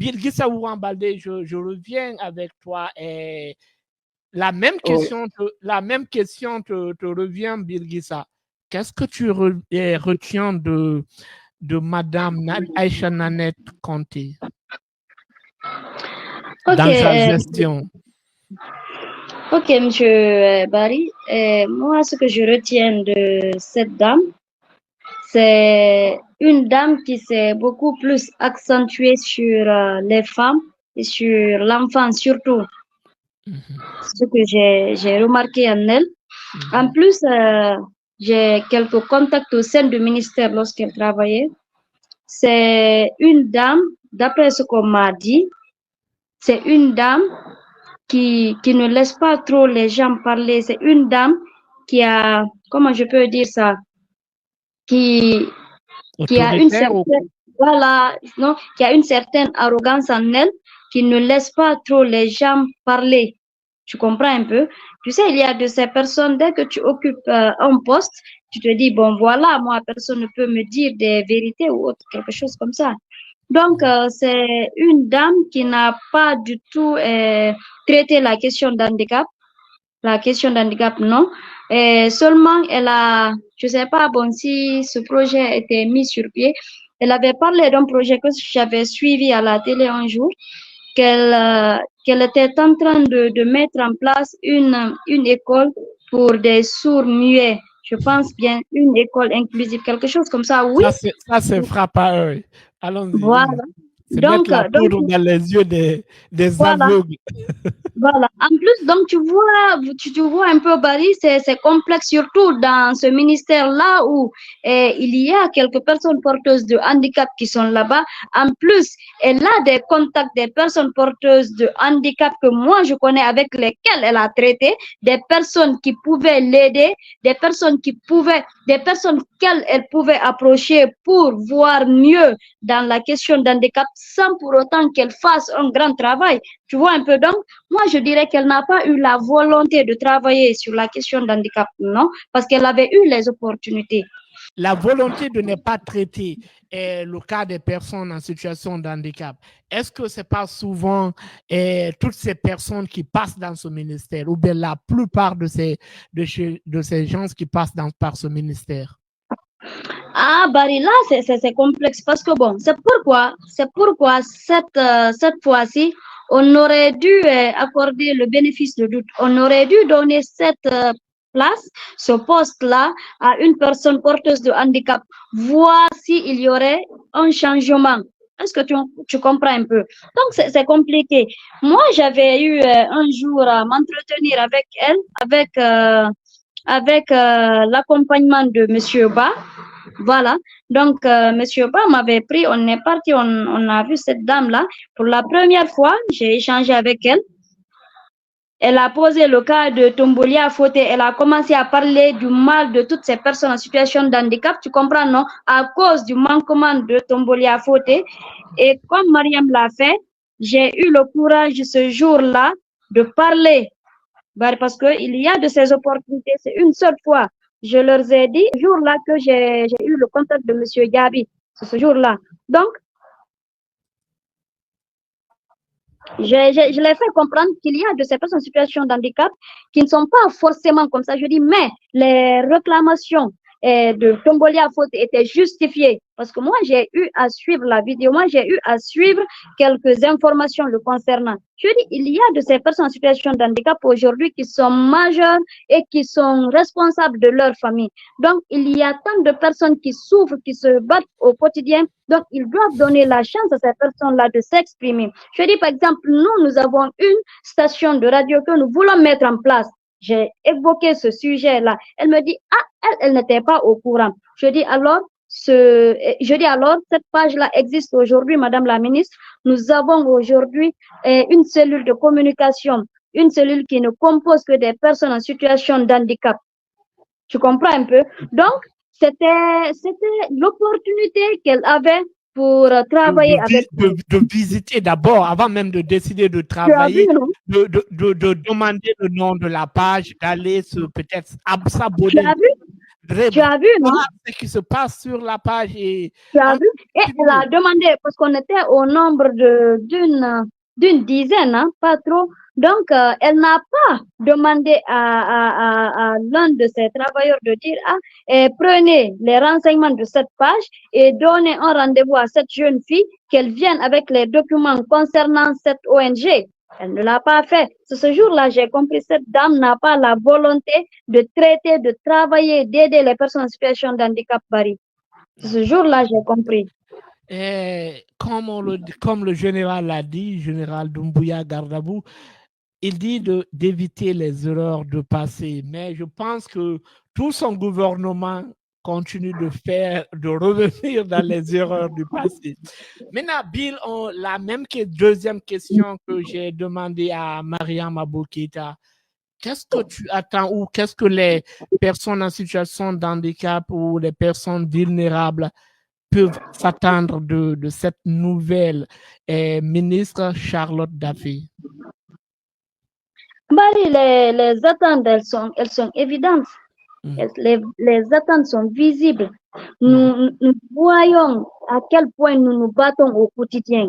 Birgissa Ourambalde, je reviens avec toi. Et la même question, te revient, Birgissa. Qu'est-ce que tu retiens de Madame Aïcha Nanette Conté dans sa gestion? Ok, monsieur Barry. Moi, ce que je retiens de cette dame, c'est une dame qui s'est beaucoup plus accentuée sur les femmes et sur l'enfant surtout. Ce que j'ai remarqué en elle. En plus, j'ai quelques contacts au sein du ministère lorsqu'elle travaillait. C'est une dame, d'après ce qu'on m'a dit, c'est une dame qui ne laisse pas trop les gens parler. C'est une dame qui a, comment je peux dire ça, qui a une certaine, voilà, non, qui a une certaine arrogance en elle, qui ne laisse pas trop les gens parler. Tu comprends un peu? Tu sais, il y a de ces personnes, dès que tu occupes un poste, tu te dis, bon, voilà, moi, personne ne peut me dire des vérités ou autre, quelque chose comme ça. Donc, c'est une dame qui n'a pas du tout traité la question d'handicap. La question d'handicap, non. Seulement, elle a, je sais pas, bon, si ce projet a été mis sur pied, elle avait parlé d'un projet que j'avais suivi à la télé un jour, qu'elle était en train de mettre en place une école pour des sourds muets. Je pense bien une école inclusive, quelque chose comme ça, oui. Ça c'est frappant. Allons-y. Voilà. C'est mettre la poudre dans les yeux des voilà. aveugles. Voilà. En plus, donc, tu vois un peu, Barry, c'est complexe, surtout dans ce ministère-là où il y a quelques personnes porteuses de handicap qui sont là-bas. En plus, elle a des contacts des personnes porteuses de handicap que moi, je connais, avec lesquelles elle a traité, des personnes qui pouvaient l'aider, des personnes qu'elle pouvait approcher pour voir mieux dans la question d'handicap sans pour autant qu'elle fasse un grand travail. Tu vois un peu, donc, moi, je dirais qu'elle n'a pas eu la volonté de travailler sur la question d'handicap, non, parce qu'elle avait eu les opportunités. La volonté de ne pas traiter le cas des personnes en situation de handicap, est-ce que ce n'est pas souvent toutes ces personnes qui passent dans ce ministère, ou bien la plupart de ces gens qui passent par ce ministère? Ah, Barry, là, c'est complexe parce que bon, c'est pourquoi cette fois-ci, on aurait dû accorder le bénéfice de doute. On aurait dû donner cette place, ce poste-là, à une personne porteuse de handicap. Voir s'il y aurait un changement. Est-ce que tu comprends un peu? Donc, c'est compliqué. Moi, j'avais eu un jour à m'entretenir avec elle, avec l'accompagnement de Monsieur Ba. Voilà, donc Monsieur Ba m'avait pris, on est parti, on a vu cette dame-là. Pour la première fois, j'ai échangé avec elle. Elle a posé le cas de Tombolia Fauté. Elle a commencé à parler du mal de toutes ces personnes en situation de handicap. Tu comprends, non? À cause du manquement de Tombolia Fauté. Et comme Mariam l'a fait, j'ai eu le courage ce jour-là de parler. Parce qu'il y a de ces opportunités, c'est une seule fois. Je leur ai dit, ce jour-là que j'ai eu le contact de M. Gabi, c'est ce jour-là. Donc, je l'ai fait comprendre qu'il y a de ces personnes en situation d'handicap qui ne sont pas forcément comme ça. Je dis, mais les réclamations de Tombolia Faute étaient justifiées. Parce que moi, j'ai eu à suivre la vidéo, moi, j'ai eu à suivre quelques informations le concernant. Je dis, il y a de ces personnes en situation d'handicap aujourd'hui qui sont majeures et qui sont responsables de leur famille. Donc, il y a tant de personnes qui souffrent, qui se battent au quotidien. Donc, ils doivent donner la chance à ces personnes-là de s'exprimer. Je dis, par exemple, nous avons une station de radio que nous voulons mettre en place. J'ai évoqué ce sujet-là. Elle me dit, elle n'était pas au courant. Je dis alors, cette page-là existe aujourd'hui, Madame la ministre. Nous avons aujourd'hui une cellule de communication, une cellule qui ne compose que des personnes en situation d'handicap. Tu comprends un peu? Donc, c'était l'opportunité qu'elle avait pour travailler avec de visiter d'abord, avant même de décider de travailler, de demander le nom de la page, d'aller peut-être s'abonner Tu as vu, non? Ce qui se passe sur la page. Et tu as vu? Et elle a demandé, parce qu'on était au nombre d'une dizaine, hein, pas trop. Donc, elle n'a pas demandé à l'un de ses travailleurs de dire, prenez les renseignements de cette page et donnez un rendez-vous à cette jeune fille qu'elle vienne avec les documents concernant cette ONG. Elle ne l'a pas fait. Ce jour-là, j'ai compris, cette dame n'a pas la volonté de traiter, de travailler, d'aider les personnes en situation de handicap, Barry. Ce jour-là, j'ai compris. Et comme le général l'a dit, général Doumbouya Gardabou, il dit d'éviter les erreurs du passé. Mais je pense que tout son gouvernement continue de revenir dans les erreurs du passé. Maintenant, Bill, la même deuxième question que j'ai demandé à Mariam Aboukita. Qu'est-ce que tu attends ou qu'est-ce que les personnes en situation de handicap ou les personnes vulnérables peuvent s'attendre de cette nouvelle ministre Charlotte Daffy? Bali, les attentes, elles sont évidentes. Les attentes sont visibles. Nous voyons à quel point nous nous battons au quotidien.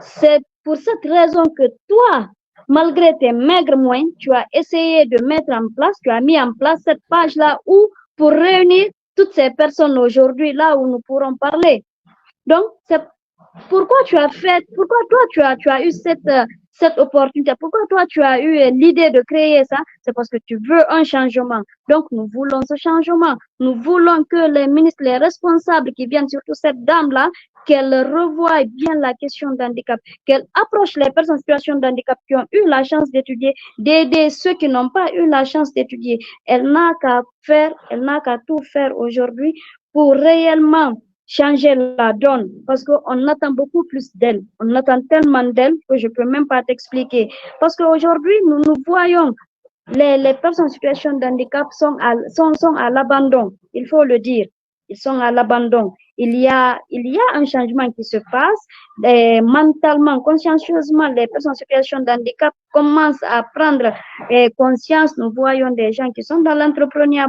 C'est pour cette raison que toi, malgré tes maigres moyens, tu as essayé de mettre en place, tu as mis en place cette page-là pour réunir toutes ces personnes aujourd'hui, là où nous pourrons parler. Donc, c'est pourquoi toi tu as eu cette opportunité, pourquoi toi tu as eu l'idée de créer ça, c'est parce que tu veux un changement. Donc, nous voulons ce changement. Nous voulons que les ministres, les responsables qui viennent, surtout cette dame-là, qu'elle revoie bien la question d'handicap, qu'elle approche les personnes en situation de handicap qui ont eu la chance d'étudier, d'aider ceux qui n'ont pas eu la chance d'étudier. Elle n'a qu'à tout faire aujourd'hui pour réellement changer la donne, parce qu'on attend beaucoup plus d'elle. On attend tellement d'elle que je ne peux même pas t'expliquer. Parce qu'aujourd'hui, nous voyons les personnes en situation de handicap sont à l'abandon, il faut le dire. Ils sont à l'abandon. Il y a un changement qui se passe. Mentalement, consciencieusement, les personnes en situation de handicap commencent à prendre conscience. Nous voyons des gens qui sont dans l'entrepreneuriat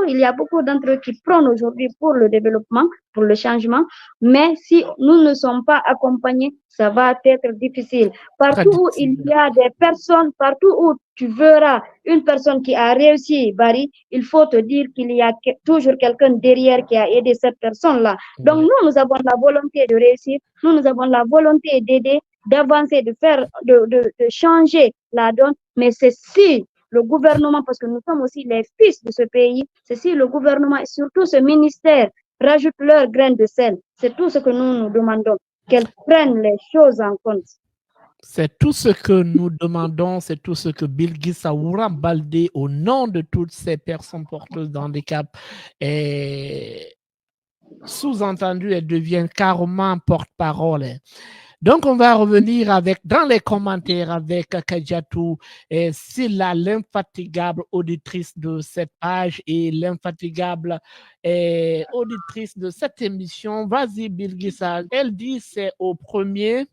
il y a beaucoup d'entre eux qui prônent aujourd'hui pour le développement, pour le changement. Mais si nous ne sommes pas accompagnés, ça va être difficile. Partout où il y a des personnes, partout où tu verras une personne qui a réussi, Barry, il faut te dire qu'il y a toujours quelqu'un derrière qui a aidé cette personne-là. Donc, nous avons la volonté de réussir, nous avons la volonté d'aider, d'avancer, de changer la donne, mais c'est si le gouvernement, parce que nous sommes aussi les fils de ce pays, c'est si le gouvernement et surtout ce ministère rajoutent leur grain de sel. C'est tout ce que nous demandons, qu'elles prennent les choses en compte. C'est tout ce que nous demandons, c'est tout ce que Bilgis Aoura Baldé, au nom de toutes ces personnes porteuses d'handicap, sous-entendu, elle devient carrément porte-parole. Donc, on va revenir dans les commentaires avec Kadjatou, Silla, l'infatigable auditrice de cette page et l'infatigable auditrice de cette émission. Vas-y, Bilgissa. Elle dit c'est au premier.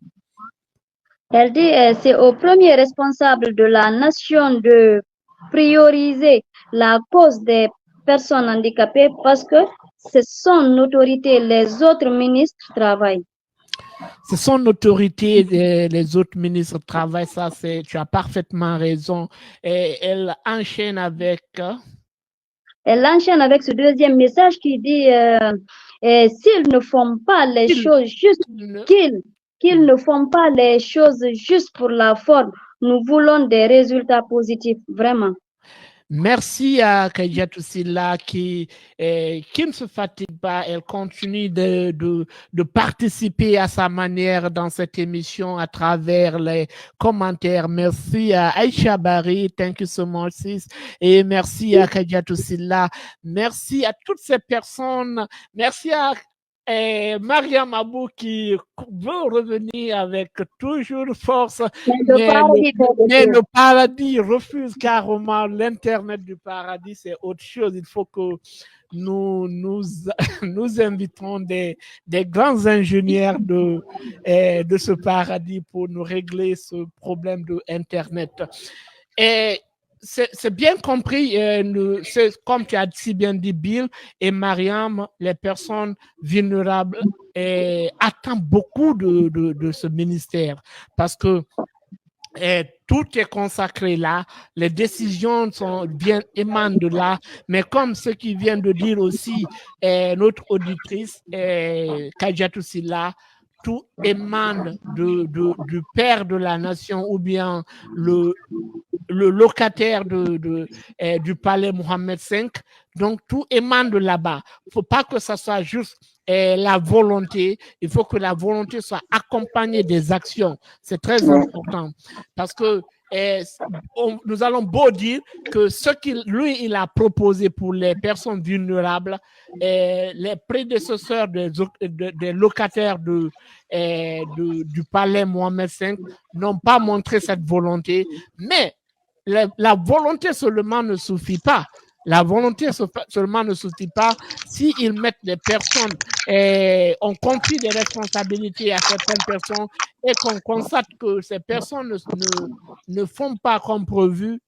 Elle dit c'est au premier responsable de la nation de prioriser la cause des personnes handicapées parce que c'est son autorité, les autres ministres travaillent. C'est son autorité, les autres ministres travaillent, ça, tu as parfaitement raison. Et elle enchaîne avec... Elle enchaîne avec ce deuxième message qui dit s'ils ne font pas les choses juste, qu'ils ne font pas les choses juste pour la forme, nous voulons des résultats positifs, vraiment. Merci à Kadjatou Silla qui ne se fatigue pas, elle continue de participer à sa manière dans cette émission à travers les commentaires. Merci à Aïcha Bari, thank you so much sis, et merci à Kadjatou Silla, merci à toutes ces personnes, merci à Mariam Abou qui veut revenir avec toujours force, mais le paradis refuse carrément. L'Internet du paradis, c'est autre chose. Il faut que nous invitons des grands ingénieurs de ce paradis pour nous régler ce problème de Internet. Et c'est bien compris, c'est comme tu as si bien dit, Bill et Mariam, les personnes vulnérables attendent beaucoup de ce ministère parce que tout est consacré là, les décisions émanent de là, mais comme ce qui vient de dire aussi notre auditrice, Kadiatou Silla, tout émane du père de la nation ou bien le locataire du palais Mohamed V. Donc, tout émane de là-bas. Il ne faut pas que ça soit juste la volonté. Il faut que la volonté soit accompagnée des actions. C'est très important parce que nous allons beau dire que ce qu'il lui il a proposé pour les personnes vulnérables, les prédécesseurs des locataires du palais Mohamed V n'ont pas montré cette volonté, mais la volonté seulement ne suffit pas. La volonté seulement ne suffit pas s'ils mettent des personnes, on confie des responsabilités à certaines personnes et qu'on constate que ces personnes ne font pas comme prévu.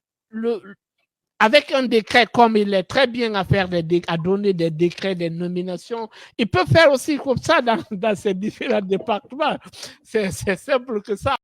Avec un décret, comme il est très bien à faire, à donner des décrets, des nominations, il peut faire aussi comme ça dans ces différents départements. C'est simple que ça.